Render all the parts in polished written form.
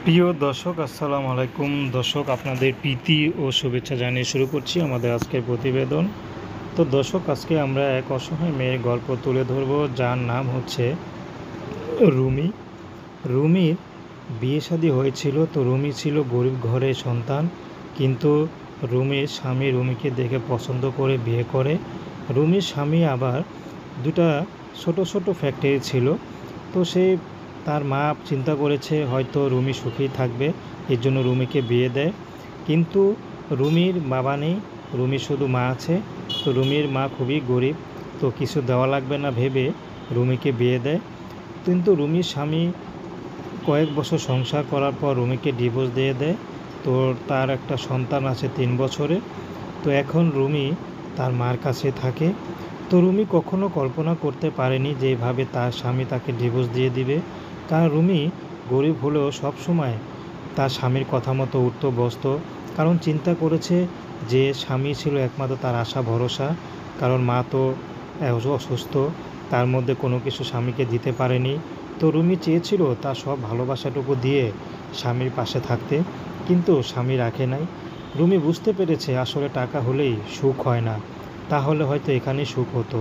প্রিয় দর্শক, আসসালামু আলাইকুম। দর্শক, আপনাদের প্রীতি ও শুভেচ্ছা জানিয়ে শুরু করছি আমাদের আজকের প্রতিবেদন। তো দর্শক, আজকে আমরা এক অসহায় মেয়ের গল্প তুলে ধরব, যার নাম হচ্ছে রুমি। রুমির বিয়ে শাদী হয়েছিল। তো রুমি ছিল গরিব ঘরের সন্তান, কিন্তু রুমির স্বামী রুমিকে দেখে পছন্দ করে বিয়ে করে। রুমির স্বামী আবার দুটা ছোট ছোট ফ্যাক্টরি ছিল। তো সে তার মা চিন্তা করেছে হয়তো রুমি সুখেই থাকবে, এর জন্য রুমিকে বিয়ে দেয়। কিন্তু রুমির বাবা নেই, রুমির শুধু মা আছে। তো রুমির মা খুবই গরিব, তো কিছু দেওয়া লাগবে না ভেবে রুমিকে বিয়ে দেয়। কিন্তু রুমির স্বামী কয়েক বছর সংসার করার পর রুমিকে ডিভোর্স দিয়ে দেয়। তো তার একটা সন্তান আছে 3 বছরে। তো এখন রুমি তার মার কাছে থাকে। তো রুমি কখনো কল্পনা করতে পারেনি যে এভাবে তার স্বামী তাকে ডিভোর্স দিয়ে দিবে। কারণ রুমি গরিব হলেও সবসময় তার স্বামীর কথা মতো উঠতো বসতো। কারণ চিন্তা করেছে যে স্বামী ছিল একমাত্র তার আশা ভরসা। কারণ মা তো অসুস্থ, তার মধ্যে কোনো কিছু স্বামীকে দিতে পারেনি। তো রুমি চেয়েছিল তার সব ভালোবাসাটুকু দিয়ে স্বামীর পাশে থাকতে, কিন্তু স্বামী রাখে নাই। রুমি বুঝতে পেরেছে আসলে টাকা হলেই সুখ হয় না, তাহলে হয়তো এখানেই সুখ হতো।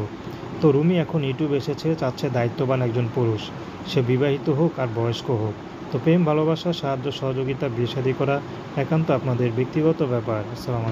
তো রুমি এখন ইউটিউব এসেছে, চাচ্ছে দায়িত্ববান একজন পুরুষ, সে বিবাহিত হোক আর বয়স্ক হোক। তো প্রেম, ভালোবাসা, সাহায্য, সহযোগিতা, বিয়ে শাদী করা একান্ত আপনাদের ব্যক্তিগত ব্যাপার। আসসালামু আলাইকুম।